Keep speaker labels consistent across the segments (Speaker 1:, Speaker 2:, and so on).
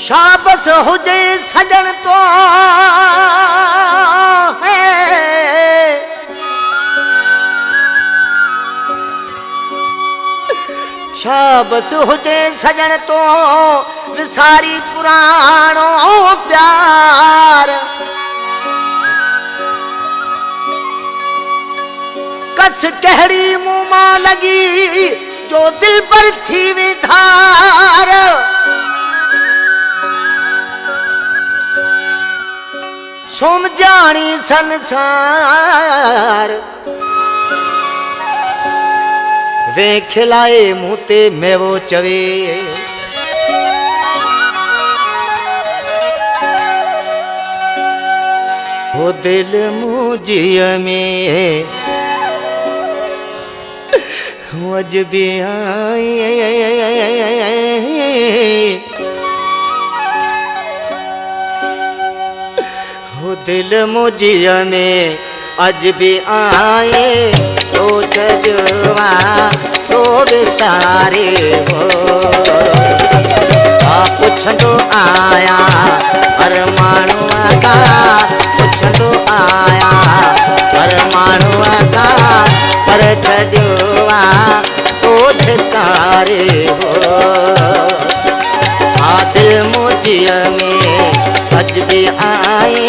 Speaker 1: शाबस हुजे सजन तो है शाबस हुजे सजन तो विसारी पुराणो प्यार कस कहड़ी मुंह मां लगी जो दिल पर थी विधार सोम जानी संसार वे खिलाए मुते में वो चवे हो दिल मुझिया में अज भी आए दिल मुझिया में अज भी आए तो जजवा तो विसारे हो पुछंदो आया हर माण्हू का पुछंदो आया हर माण्हू का पर जजवा तो धिकारे हो दिल मुझिया में अज भी आए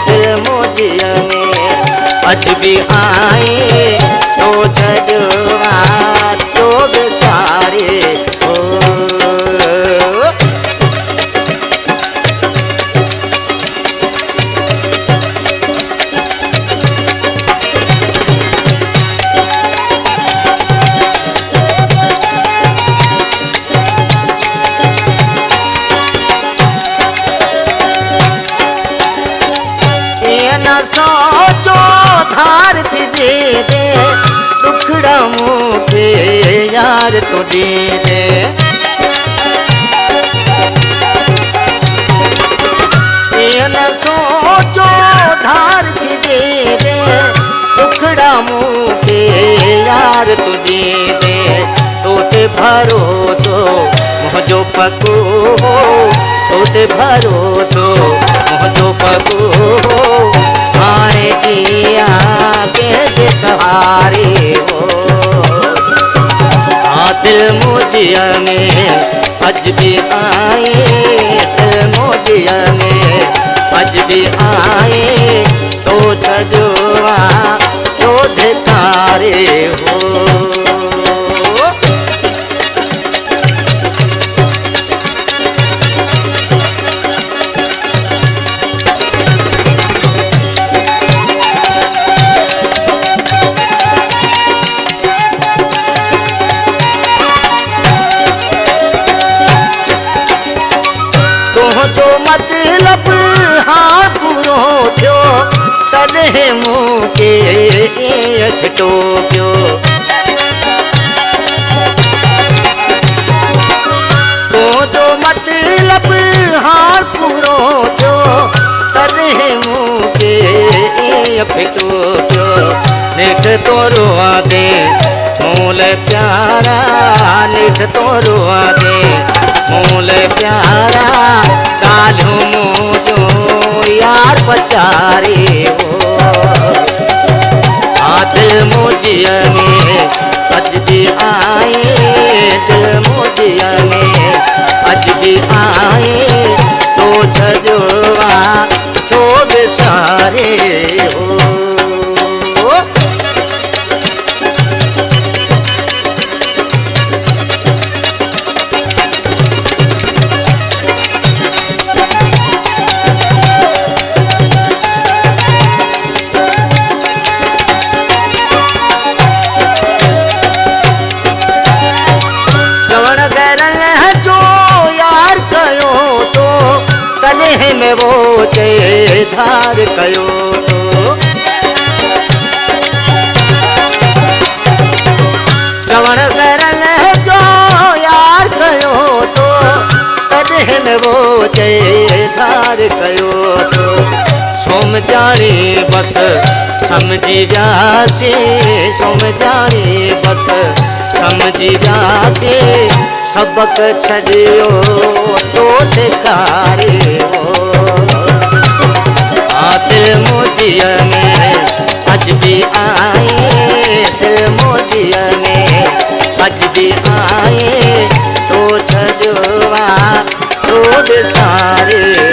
Speaker 1: दिल मुझिया में अज भी आए तो जजवा तो विसारे हो धार थी दे दे दुखड़ा मुझे यार तो दे दे ये न सोचो धार थी दे दे दुखड़ा मुझे यार तो दे दे तोते भरोसो मुझो पको हो तोते भरोसो मुझो पको हो आए जिया के सहारे हो दिल मुझिया में अज भी आए दिल मुझिया में अज भी आए तो जजवा तो धिकारे हो जो मतलब हाँ पूरो थियो तॾहिं मूंखे खटो पियो तो जो मतलब हाँ पूरो थियो तॾहिं मूंखे खटो पियो नेठ तोरो आदे मूल प्यारा नेठ तोरो आदे मूल प्यारा कालू मुझो यार पचारे हो दिल मुझिया में अज भी आए दिल मुझिया में अज भी आए तो जजवा तो विसारे हो जो यार कयो तो तॾहिं में वो चए धार कयो तो चवण करल जो यार कयो तो तॾहिं में वो चए धार कयो तो सोम जाने बस समझी वियासीं सोम जाने बस समझी वियासीं सबक छॾियो तो सेखारे दिल मोदीअ में अज भी आए दिल मोदीअ में अज भी आए तो छॾियो तो सारे